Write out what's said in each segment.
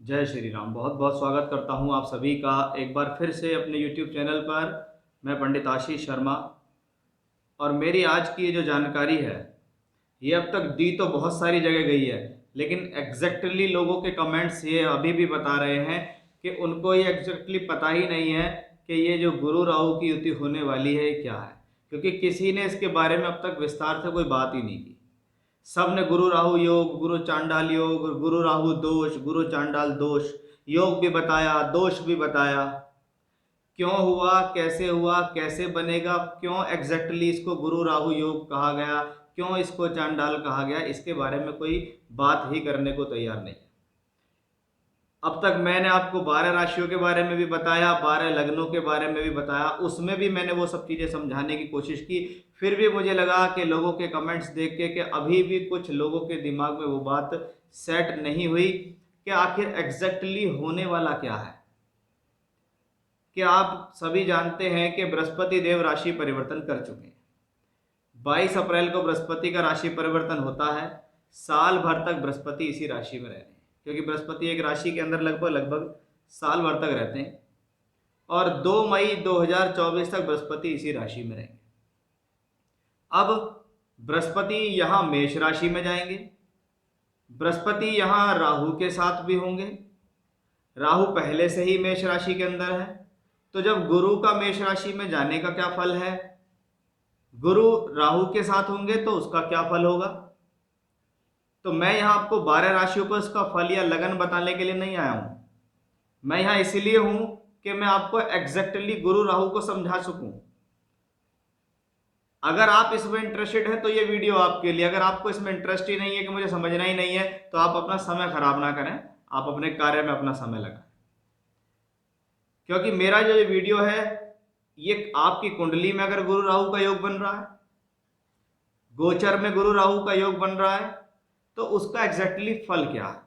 जय श्री राम। बहुत बहुत स्वागत करता हूं आप सभी का एक बार फिर से अपने YouTube चैनल पर। मैं पंडित आशीष शर्मा और मेरी आज की ये जो जानकारी है ये अब तक दी तो बहुत सारी जगह गई है, लेकिन एग्जैक्टली लोगों के कमेंट्स ये अभी भी बता रहे हैं कि उनको ये एग्जैक्टली पता ही नहीं है कि ये जो गुरु राहु की युति होने वाली है ये क्या है, क्योंकि किसी ने इसके बारे में अब तक विस्तार से कोई बात ही नहीं की। सब ने गुरु राहु योग, गुरु चांडाल योग, गुरु राहु दोष, गुरु चांडाल दोष, योग भी बताया, दोष भी बताया। क्यों हुआ, कैसे हुआ, कैसे बनेगा, क्यों एग्जैक्टली इसको गुरु राहु योग कहा गया, क्यों इसको चांडाल कहा गया, इसके बारे में कोई बात ही करने को तैयार नहीं। अब तक मैंने आपको 12 राशियों के बारे में भी बताया, 12 लग्नों के बारे में भी बताया, उसमें भी मैंने वो सब चीज़ें समझाने की कोशिश की। फिर भी मुझे लगा कि लोगों के कमेंट्स देख के कि अभी भी कुछ लोगों के दिमाग में वो बात सेट नहीं हुई कि आखिर एग्जैक्टली होने वाला क्या है। कि आप सभी जानते हैं कि बृहस्पति देव राशि परिवर्तन कर चुके हैं। 22 अप्रैल को बृहस्पति का राशि परिवर्तन होता है। साल भर तक बृहस्पति इसी राशि में रहते हैं, क्योंकि बृहस्पति एक राशि के अंदर लगभग लगभग साल भर तक रहते हैं। और 2 मई 2024 तक बृहस्पति इसी राशि में रहेंगे। अब बृहस्पति यहाँ मेष राशि में जाएंगे। बृहस्पति यहाँ राहु के साथ भी होंगे। राहु पहले से ही मेष राशि के अंदर है, तो जब गुरु का मेष राशि में जाने का क्या फल है, गुरु राहु के साथ होंगे तो उसका क्या फल होगा। तो मैं यहां आपको 12 राशियों पर उसका फल या लगन बताने के लिए नहीं आया हूं। मैं यहां इसलिए हूं कि मैं आपको एग्जैक्टली गुरु राहु को समझा सकूं। अगर आप इसमें इंटरेस्टेड हैं तो ये वीडियो आपके लिए। अगर आपको इसमें इंटरेस्ट ही नहीं है, कि मुझे समझना ही नहीं है, तो आप अपना समय खराब ना करें, आप अपने कार्य में अपना समय लगाएं। क्योंकि मेरा जो ये वीडियो है ये आपकी कुंडली में अगर गुरु राहु का योग बन रहा है, गोचर में गुरु राहु का योग बन रहा है, तो उसका एग्जैक्टली फल क्या है।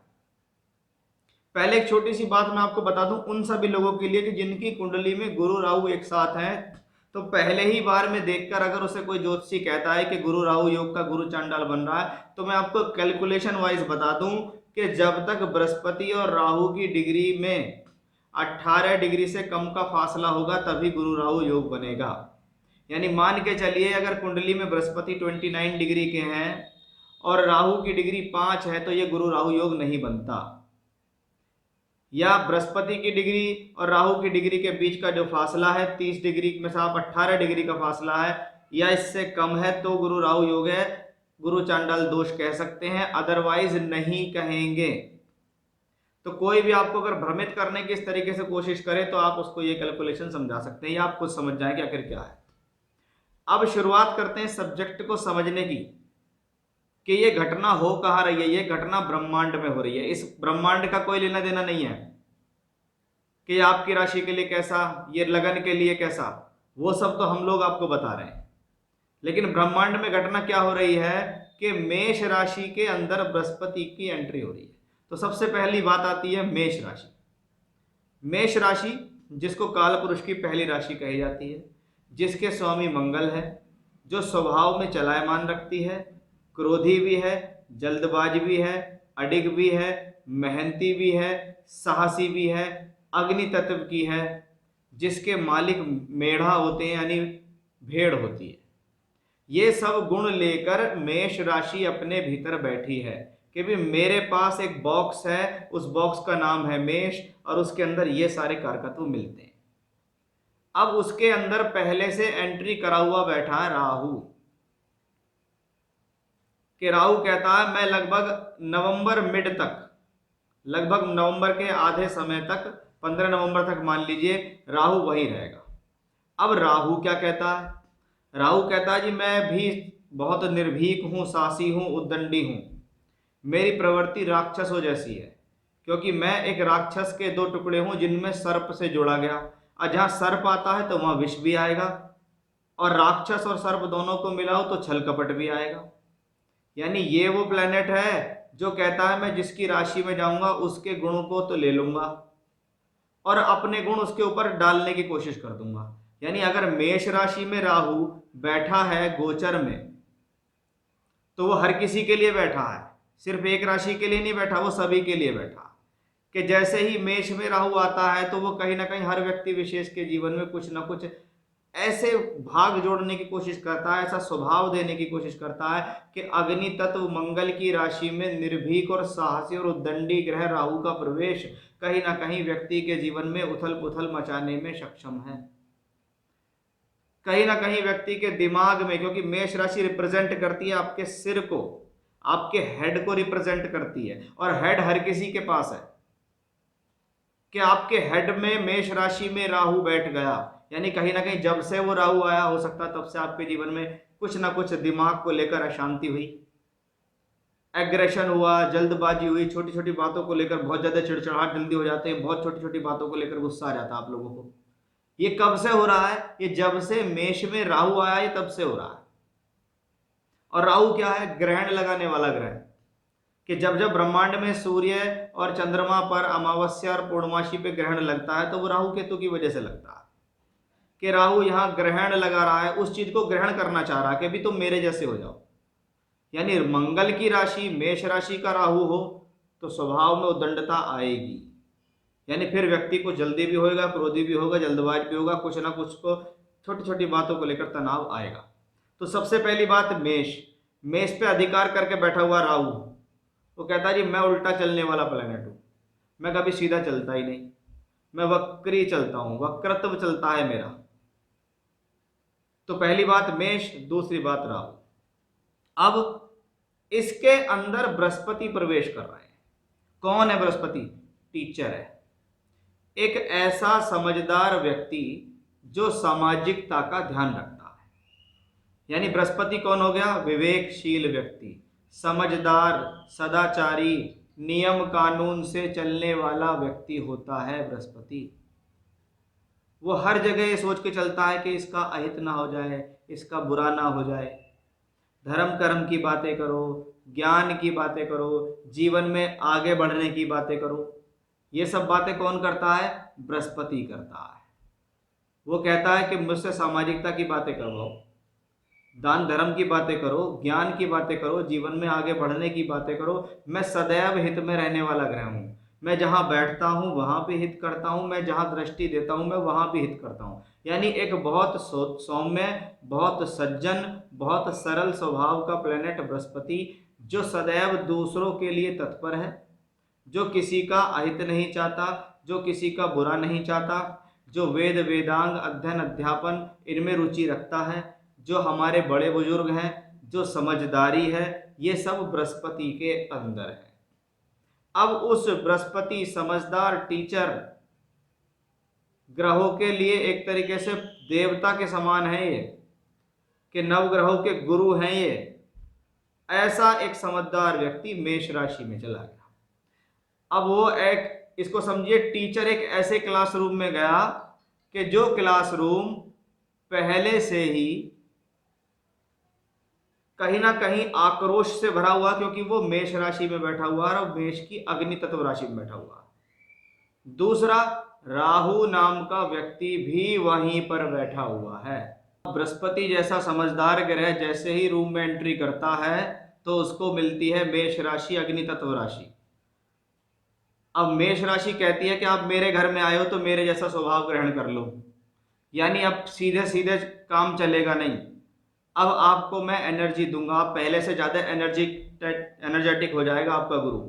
पहले एक छोटी सी बात मैं आपको बता दूं उन सभी लोगों के लिए कि जिनकी कुंडली में गुरु राहु एक साथ हैं, तो पहले ही बार में देखकर अगर उसे कोई ज्योतिषी कहता है कि गुरु राहु योग का गुरु चांडाल बन रहा है, तो मैं आपको कैलकुलेशन वाइज बता दूं कि जब तक बृहस्पति और राहु की डिग्री में 18 डिग्री से कम का फासला होगा तभी गुरु राहु योग बनेगा। यानी मान के चलिए अगर कुंडली में बृहस्पति 29 डिग्री के हैं और राहु की डिग्री 5 है, तो ये गुरु राहु योग नहीं बनता। या बृहस्पति की डिग्री और राहु की डिग्री के बीच का जो फासला है 30 डिग्री में से आप 18 डिग्री का फासला है या इससे कम है, तो गुरु राहु योग है, गुरु चांडाल दोष कह सकते हैं, अदरवाइज नहीं कहेंगे। तो कोई भी आपको अगर भ्रमित करने की इस तरीके से कोशिश करे तो आप उसको ये कैलकुलेशन समझा सकते हैं, या आप खुद समझ जाएं कि आखिर क्या है। अब शुरुआत करते हैं सब्जेक्ट को समझने की कि ये घटना हो कहाँ रही है। ये घटना ब्रह्मांड में हो रही है। इस ब्रह्मांड का कोई लेना देना नहीं है कि आपकी राशि के लिए कैसा, ये लगन के लिए कैसा, वो सब तो हम लोग आपको बता रहे हैं। लेकिन ब्रह्मांड में घटना क्या हो रही है कि मेष राशि के अंदर बृहस्पति की एंट्री हो रही है। तो सबसे पहली बात आती है मेष राशि। मेष राशि जिसको काल पुरुष की पहली राशि कही जाती है, जिसके स्वामी मंगल है, जो स्वभाव में चलायमान रखती है, क्रोधी भी है, जल्दबाज भी है, अडिग भी है, मेहनती भी है, साहसी भी है, अग्नि तत्व की है, जिसके मालिक मेढ़ा होते हैं यानी भेड़ होती है। ये सब गुण लेकर मेष राशि अपने भीतर बैठी है कि भी मेरे पास एक बॉक्स है, उस बॉक्स का नाम है मेष और उसके अंदर ये सारे कारकत्व मिलते हैं। अब उसके अंदर पहले से एंट्री करा हुआ बैठा है राहु। कि राहु कहता है मैं लगभग नवंबर मिड तक, लगभग नवंबर के आधे समय तक, 15 नवंबर तक मान लीजिए राहु वहीं रहेगा। अब राहु क्या कहता है, राहु कहता है जी मैं भी बहुत निर्भीक हूं, साहसी हूं, उद्दंडी हूं, मेरी प्रवृत्ति राक्षसों जैसी है, क्योंकि मैं एक राक्षस के दो टुकड़े हूं जिनमें सर्प से जोड़ा गया। और जहां सर्प आता है तो वहां विष भी आएगा, और राक्षस और सर्प दोनों को मिलाओ तो छल कपट भी आएगा। यानी ये वो प्लेनेट है जो कहता है मैं जिसकी राशि में जाऊंगा उसके गुणों को तो ले लूंगा और अपने गुण उसके ऊपर डालने की कोशिश कर दूंगा। यानी अगर मेष राशि में राहु बैठा है गोचर में, तो वो हर किसी के लिए बैठा है, सिर्फ एक राशि के लिए नहीं बैठा, वो सभी के लिए बैठा। कि जैसे ही मेष में राहु आता है तो वो कहीं ना कहीं हर व्यक्ति विशेष के जीवन में कुछ ना कुछ ऐसे भाग जोड़ने की कोशिश करता है, ऐसा स्वभाव देने की कोशिश करता है कि अग्नि तत्व मंगल की राशि में निर्भीक और साहसी और उद्दंडी ग्रह राहु का प्रवेश कहीं ना कहीं व्यक्ति के जीवन में उथल पुथल मचाने में सक्षम है। कहीं ना कहीं व्यक्ति के दिमाग में, क्योंकि मेष राशि रिप्रेजेंट करती है आपके सिर को, आपके हेड को रिप्रेजेंट करती है, और हेड हर किसी के पास है, कि आपके हेड में मेष राशि में राहु बैठ गया, यानी कहीं ना कहीं जब से वो राहु आया, हो सकता है तब से आपके जीवन में कुछ ना कुछ दिमाग को लेकर अशांति हुई, एग्रेशन हुआ, जल्दबाजी हुई, छोटी छोटी बातों को लेकर बहुत ज्यादा चिड़चिड़ाहट जल्दी हो जाते हैं, बहुत छोटी छोटी बातों को लेकर गुस्सा आ जाता है आप लोगों को। ये कब से हो रहा है? ये जब से मेष में राहु आया है तब से हो रहा है। और राहु क्या है? ग्रहण लगाने वाला ग्रह, कि जब जब ब्रह्मांड में सूर्य और चंद्रमा पर अमावस्या और पूर्णमासी पे ग्रहण लगता है तो वो राहु केतु की वजह से लगता है, कि राहु यहाँ ग्रहण लगा रहा है, उस चीज को ग्रहण करना चाह रहा है कि अभी तुम मेरे जैसे हो जाओ। यानी मंगल की राशि मेष राशि का राहु हो तो स्वभाव में उद्दंडता आएगी, यानी फिर व्यक्ति को जल्दी भी होगा, क्रोधी भी होगा, जल्दबाज भी होगा, कुछ ना कुछ को छोटी छोटी बातों को लेकर तनाव आएगा। तो सबसे पहली बात, मेष पे अधिकार करके बैठा हुआ राहु, वो कहता है जी मैं उल्टा चलने वाला प्लेनेट हूं, मैं कभी सीधा चलता ही नहीं, मैं वक्री चलता हूं, वक्रत्व चलता है मेरा। तो पहली बात मेष, दूसरी बात राहु। अब इसके अंदर बृहस्पति प्रवेश कर रहे हैं। कौन है बृहस्पति? टीचर है, एक ऐसा समझदार व्यक्ति जो सामाजिकता का ध्यान रखता है। यानी बृहस्पति कौन हो गया? विवेकशील व्यक्ति, समझदार, सदाचारी, नियम कानून से चलने वाला व्यक्ति होता है बृहस्पति। वो हर जगह ये सोच के चलता है कि इसका अहित ना हो जाए, इसका बुरा ना हो जाए। धर्म कर्म की बातें करो, ज्ञान की बातें करो, जीवन में आगे बढ़ने की बातें करो, ये सब बातें कौन करता है? बृहस्पति करता है। वो कहता है कि मुझसे सामाजिकता की बातें करवाओ, दान धर्म की बातें करो, ज्ञान की बातें करो, जीवन में आगे बढ़ने की बातें करो। मैं सदैव हित में रहने वाला ग्रह हूँ, मैं जहाँ बैठता हूँ वहाँ भी हित करता हूँ, मैं जहाँ दृष्टि देता हूँ मैं वहाँ भी हित करता हूँ। यानी एक बहुत सौम्य, बहुत सज्जन, बहुत सरल स्वभाव का प्लेनेट बृहस्पति, जो सदैव दूसरों के लिए तत्पर है, जो किसी का अहित नहीं चाहता, जो किसी का बुरा नहीं चाहता, जो वेद वेदांग अध्ययन अध्यापन इनमें रुचि रखता है, जो हमारे बड़े बुजुर्ग हैं, जो समझदारी है, ये सब बृहस्पति के अंदर है। अब उस बृहस्पति समझदार टीचर ग्रहों के लिए एक तरीके से देवता के समान है ये, कि नवग्रहों के गुरु हैं ये। ऐसा एक समझदार व्यक्ति मेष राशि में चला गया। अब वो एक, इसको समझिए, टीचर एक ऐसे क्लासरूम में गया कि जो क्लासरूम पहले से ही कहीं ना कहीं आक्रोश से भरा हुआ, क्योंकि वो मेष राशि में बैठा हुआ है और मेष की अग्नि तत्व राशि में बैठा हुआ है। दूसरा, राहु नाम का व्यक्ति भी वहीं पर बैठा हुआ है। बृहस्पति जैसा समझदार ग्रह जैसे ही रूम में एंट्री करता है तो उसको मिलती है मेष राशि, अग्नि तत्व राशि। अब मेष राशि कहती है कि आप मेरे घर में आए हो तो मेरे जैसा स्वभाव ग्रहण कर लो, यानी अब सीधे सीधे काम चलेगा नहीं, अब आपको मैं एनर्जी दूंगा, आप पहले से ज्यादा एनर्जेटिक हो जाएगा आपका गुरु।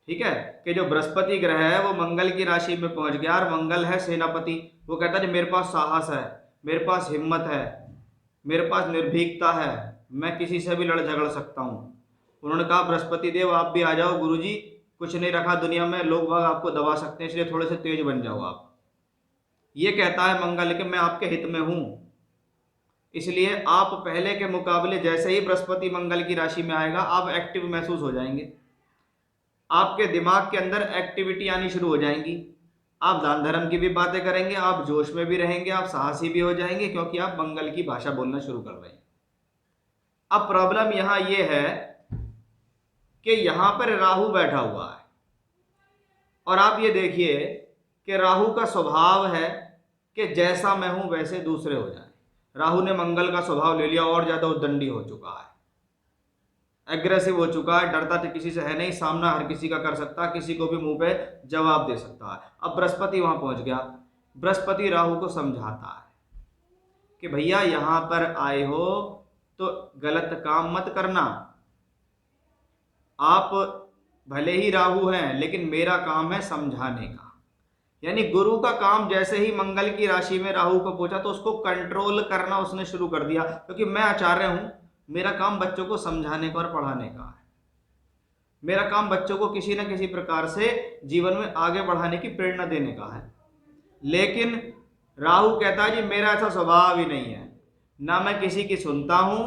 ठीक है, कि जो बृहस्पति ग्रह है वो मंगल की राशि में पहुंच गया, और मंगल है सेनापति। वो कहता है मेरे पास साहस है, मेरे पास हिम्मत है, मेरे पास निर्भीकता है, मैं किसी से भी लड़ झगड़ सकता हूँ। उन्होंने कहा बृहस्पति देव आप भी आ जाओ गुरुजी, कुछ नहीं रखा दुनिया में, लोग बाग आपको दबा सकते हैं, इसलिए थोड़े से तेज बन जाओ आप। ये कहता है मंगल कि मैं आपके हित में हूं, इसलिए आप पहले के मुकाबले जैसे ही बृहस्पति मंगल की राशि में आएगा आप एक्टिव महसूस हो जाएंगे, आपके दिमाग के अंदर एक्टिविटी आनी शुरू हो जाएंगी, आप दान धर्म की भी बातें करेंगे, आप जोश में भी रहेंगे, आप साहसी भी हो जाएंगे, क्योंकि आप मंगल की भाषा बोलना शुरू कर रहे हैं। अब प्रॉब्लम यहां ये है कि यहां पर राहु बैठा हुआ है, और आप ये देखिए कि राहु का स्वभाव है कि जैसा मैं हूं वैसे दूसरे हो जाए। राहु ने मंगल का स्वभाव ले लिया और ज्यादा उद्दंडी हो चुका है, एग्रेसिव हो चुका है, डरता तो किसी से है नहीं, सामना हर किसी का कर सकता है, किसी को भी मुंह पे जवाब दे सकता है। अब बृहस्पति वहां पहुंच गया, बृहस्पति राहु को समझाता है कि भैया यहां पर आए हो तो गलत काम मत करना, आप भले ही राहु हैं लेकिन मेरा काम है समझाने का। यानी गुरु का काम जैसे ही मंगल की राशि में राहु को पहुंचा तो उसको कंट्रोल करना उसने शुरू कर दिया, क्योंकि मैं आचार्य हूं, मेरा काम बच्चों को समझाने का और पढ़ाने का है, मेरा काम बच्चों को किसी न किसी प्रकार से जीवन में आगे बढ़ाने की प्रेरणा देने का है। लेकिन राहु कहता है जी मेरा ऐसा स्वभाव ही नहीं है, ना मैं किसी की सुनता हूं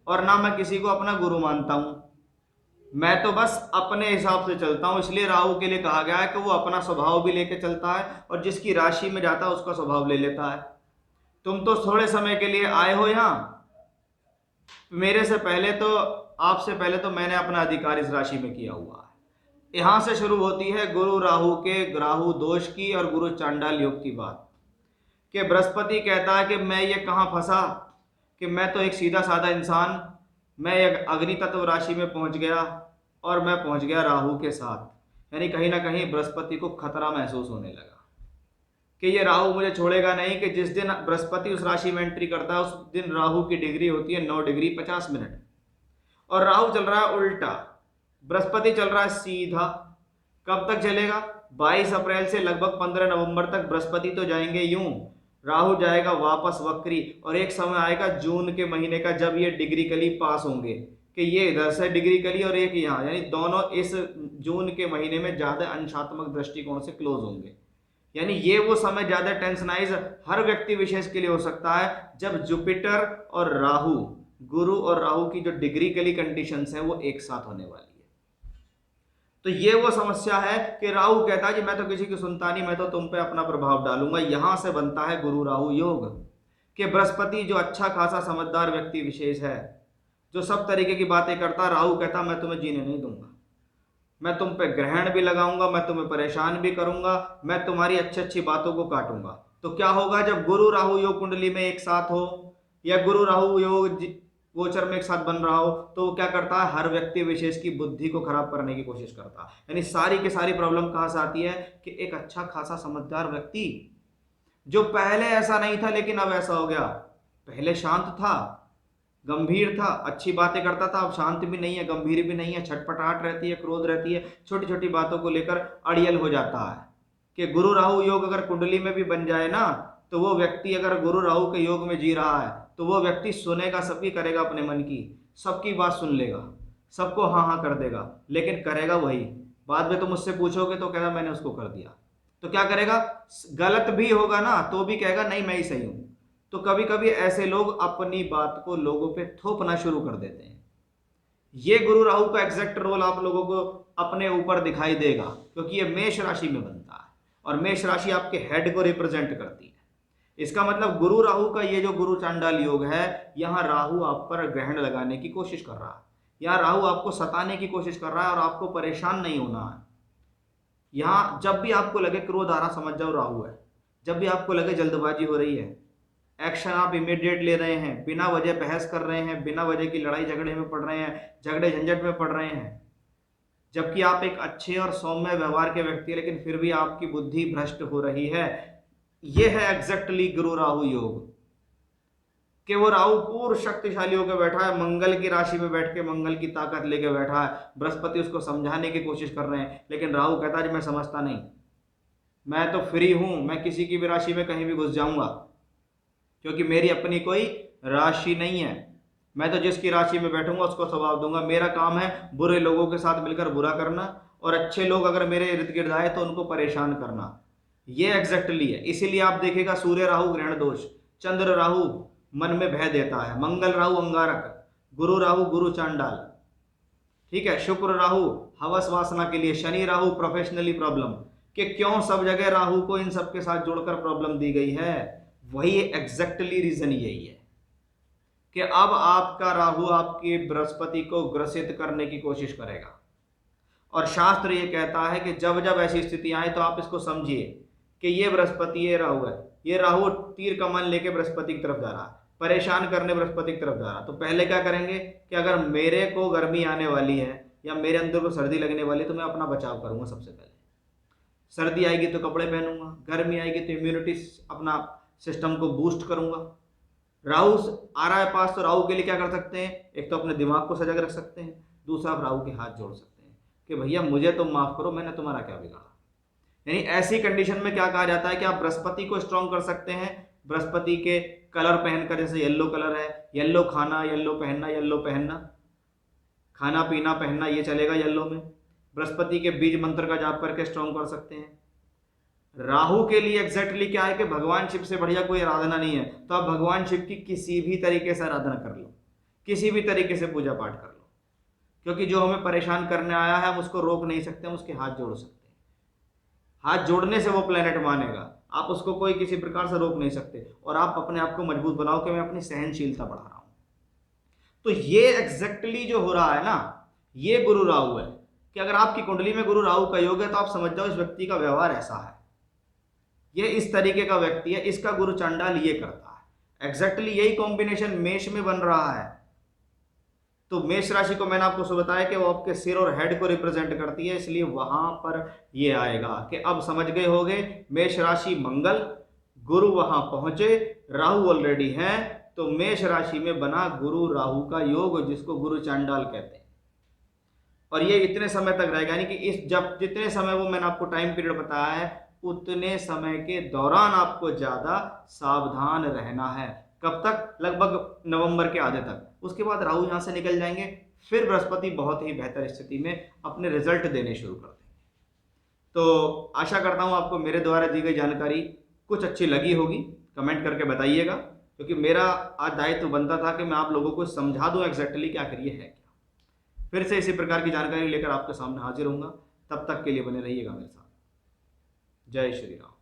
और ना मैं किसी को अपना गुरु मानता हूं, मैं तो बस अपने हिसाब से चलता हूं। इसलिए राहु के लिए कहा गया है कि वो अपना स्वभाव भी लेके चलता है और जिसकी राशि में जाता है उसका स्वभाव ले लेता है। तुम तो थोड़े समय के लिए आए हो यहां, मेरे से पहले तो, आपसे पहले तो मैंने अपना अधिकार इस राशि में किया हुआ है। यहां से शुरू होती है गुरु राहु के राहु दोष की और गुरु चांडाल योग की बात, कि बृहस्पति कहता है कि मैं ये कहां फंसा कि मैं तो एक सीधा साधा इंसान, मैं एक अग्नि तत्व राशि में पहुंच गया और मैं पहुंच गया राहु के साथ। यानी कहीं ना कहीं बृहस्पति को खतरा महसूस होने लगा कि ये राहु मुझे छोड़ेगा नहीं, कि जिस दिन बृहस्पति उस राशि में एंट्री करता है उस दिन राहु की डिग्री होती है 9 डिग्री 50 मिनट और राहु चल रहा है उल्टा, बृहस्पति चल रहा है सीधा। कब तक चलेगा? 22 अप्रैल से लगभग 15 नवंबर तक बृहस्पति तो जाएंगे यूं, राहु जाएगा वापस वक्री, और एक समय आएगा जून के महीने का जब ये डिग्रिकली पास होंगे, कि ये इधर से डिग्रिकली और एक यहाँ, यानी दोनों इस जून के महीने में ज्यादा अंशात्मक दृष्टिकोण से क्लोज होंगे। यानी ये वो समय ज्यादा टेंशनाइज हर व्यक्ति विशेष के लिए हो सकता है जब जुपिटर और राहु, गुरु और राहु की जो डिग्रिकली कंडीशंस हैं वो एक साथ होने वाली है। तो ये वो समस्या है कि राहु कहता है कि मैं तो किसी की सुनता नहीं, मैं तो तुम पे अपना प्रभाव डालूंगा। यहां से बनता है गुरु राहु योग, कि बृहस्पति जो अच्छा खासा समझदार व्यक्ति विशेष है, जो सब तरीके की बातें करता, राहु कहता मैं तुम्हें जीने नहीं दूंगा, मैं तुम पे ग्रहण भी लगाऊंगा, मैं तुम्हें परेशान भी करूंगा, मैं तुम्हारी अच्छी अच्छी बातों को काटूंगा। तो क्या होगा जब गुरु राहु योग कुंडली में एक साथ हो या गुरु राहु योग गोचर में एक साथ बन रहा हो, तो वो क्या करता है, हर व्यक्ति विशेष की बुद्धि को खराब करने की कोशिश करता है। यानी सारी की सारी प्रॉब्लम कहां से आती है कि एक अच्छा खासा समझदार व्यक्ति जो पहले ऐसा नहीं था लेकिन अब ऐसा हो गया, पहले शांत था, गंभीर था, अच्छी बातें करता था, अब शांत भी नहीं है, गंभीर भी नहीं है, छटपटाहट रहती है, क्रोध रहती है, छोटी छोटी बातों को लेकर अड़ियल हो जाता है। कि गुरु राहु योग अगर कुंडली में भी बन जाए ना, तो वो व्यक्ति अगर गुरु राहु के योग में जी रहा है तो वो व्यक्ति सुनेगा, सबकी करेगा अपने मन की, सबकी बात सुन लेगा, सबको हाँ हाँ कर देगा, लेकिन करेगा वही। बाद में तुम मुझसे पूछोगे तो कहेगा मैंने उसको कर दिया। तो क्या करेगा, गलत भी होगा ना तो भी कहेगा नहीं मैं ही सही हूं। तो कभी कभी ऐसे लोग अपनी बात को लोगों पे थोपना शुरू कर देते हैं। ये गुरु राहु का एग्जैक्ट रोल आप लोगों को अपने ऊपर दिखाई देगा, क्योंकि ये मेष राशि में बनता है और मेष राशि आपके हेड को रिप्रेजेंट करती है। इसका मतलब गुरु राहु का ये जो गुरु चांडाल योग है, यहां राहु आप पर ग्रहण लगाने की कोशिश कर रहा है, यहां राहु आपको सताने की कोशिश कर रहा है और आपको परेशान नहीं होना है। यहां जब भी आपको लगे क्रोध आ रहा, समझ जाओ राहु है। जब भी आपको लगे जल्दबाजी हो रही है, एक्शन आप इमीडिएट ले रहे हैं, बिना वजह बहस कर रहे हैं, बिना वजह की लड़ाई झगड़े में पड़ रहे हैं, झगड़े झंझट में पड़ रहे हैं, जबकि आप एक अच्छे और सौम्य व्यवहार के व्यक्ति हैं लेकिन फिर भी आपकी बुद्धि भ्रष्ट हो रही है, ये है एग्जैक्टली गुरु राहु योग। कि वो राहु पूर्ण शक्तिशाली होकर बैठा है, मंगल की राशि में बैठ के मंगल की ताकत लेके बैठा है, बृहस्पति उसको समझाने की कोशिश कर रहे हैं, लेकिन राहु कहता है मैं समझता नहीं, मैं तो फ्री हूं, मैं किसी की भी राशि में कहीं भी घुस जाऊंगा, क्योंकि मेरी अपनी कोई राशि नहीं है, मैं तो जिसकी राशि में बैठूंगा उसको स्वभाव दूंगा। मेरा काम है बुरे लोगों के साथ मिलकर बुरा करना और अच्छे लोग अगर मेरे इर्द गिर्द आए तो उनको परेशान करना। ये एग्जैक्टली है। इसीलिए आप देखेगा सूर्य राहु ग्रहण दोष, चंद्र राहु मन में भय देता है, मंगल राहु अंगारक, गुरु राहु गुरु चांडाल, ठीक है, शुक्र राहु हवस वासना के लिए, शनि राहु प्रोफेशनली प्रॉब्लम। कि क्यों सब जगह राहु को इन सब के साथ जोड़कर प्रॉब्लम दी गई है, वही एग्जैक्टली रीजन यही है कि अब आपका राहु आपकी बृहस्पति को ग्रसित करने की कोशिश करेगा। और शास्त्र ये कहता है कि जब जब ऐसी स्थिति आए तो आप इसको समझिए कि ये बृहस्पति, ये राहु है, ये राहु तीर कमान लेके बृहस्पति की तरफ जा रहा है, परेशान करने बृहस्पति की तरफ जा रहा, तो पहले क्या करेंगे कि अगर मेरे को गर्मी आने वाली है या मेरे अंदर को सर्दी लगने वाली है तो मैं अपना बचाव करूंगा। सबसे पहले सर्दी आएगी तो कपड़े पहनूंगा, गर्मी आएगी तो इम्यूनिटी अपना सिस्टम को बूस्ट करूंगा। राहु आ रहा है पास, तो राहु के लिए क्या कर सकते हैं, एक तो अपने दिमाग को सजग रख सकते हैं, दूसरा आप राहु के हाथ जोड़ सकते हैं कि भैया मुझे तुम माफ करो, मैंने तुम्हारा क्या बिगाड़ा। यानी ऐसी कंडीशन में क्या कहा जाता है कि आप बृहस्पति को स्ट्रॉन्ग कर सकते हैं। बृहस्पति के कलर पहनकर, जैसे येलो कलर है, येलो खाना, येलो पहनना, येलो पहनना, खाना पीना पहनना ये चलेगा येलो में। बृहस्पति के बीज मंत्र का जाप करके स्ट्रॉन्ग कर सकते हैं। राहु के लिए एग्जैक्टली क्या है कि भगवान शिव से बढ़िया कोई आराधना नहीं है, तो आप भगवान शिव की किसी भी तरीके से आराधना कर लो, किसी भी तरीके से पूजा पाठ कर लो, क्योंकि जो हमें परेशान करने आया है हम उसको रोक नहीं सकते, हम उसके हाथ जोड़ सकते हैं। हाथ जोड़ने से वो प्लेनेट मानेगा, आप उसको कोई किसी प्रकार से रोक नहीं सकते। और आप अपने आप को मजबूत बनाओ कि मैं अपनी सहनशीलता बढ़ा रहा हूं। तो ये एग्जैक्टली जो हो रहा है ना, ये गुरु राहु है कि अगर आपकी कुंडली में गुरु राहु का योग है तो आप समझ जाओ इस व्यक्ति का व्यवहार ऐसा है, ये इस तरीके का व्यक्ति है, इसका गुरु चांडाल ये करता है। एग्जैक्टली यही कॉम्बिनेशन मेष में बन रहा है। तो मेष राशि को मैंने आपको बताया कि वो आपके सिर और हेड को रिप्रेजेंट करती है, इसलिए वहां पर ये आएगा कि अब समझ गए होंगे। मेष राशि मंगल, गुरु वहां पहुंचे, राहु ऑलरेडी है, तो मेष राशि में बना गुरु राहु का योग, जिसको गुरु चांडाल कहते हैं। और ये इतने समय तक रहेगा, यानी कि इस जब जितने समय वो मैंने आपको टाइम पीरियड बताया है उतने समय के दौरान आपको ज्यादा सावधान रहना है। कब तक? लगभग नवंबर के आधे तक। उसके बाद राहु यहां से निकल जाएंगे, फिर बृहस्पति बहुत ही बेहतर स्थिति में अपने रिजल्ट देने शुरू कर देंगे। तो आशा करता हूं आपको मेरे द्वारा दी गई जानकारी कुछ अच्छी लगी होगी, कमेंट करके बताइएगा, क्योंकि मेरा आज दायित्व बनता था कि मैं आप लोगों को समझा दूं एग्जैक्टली कि आखिर ये है क्या। फिर से इसी प्रकार की जानकारी लेकर आपके सामने हाजिर होऊंगा, तब तक के लिए बने रहिएगा मेरे साथ। जय श्री राम।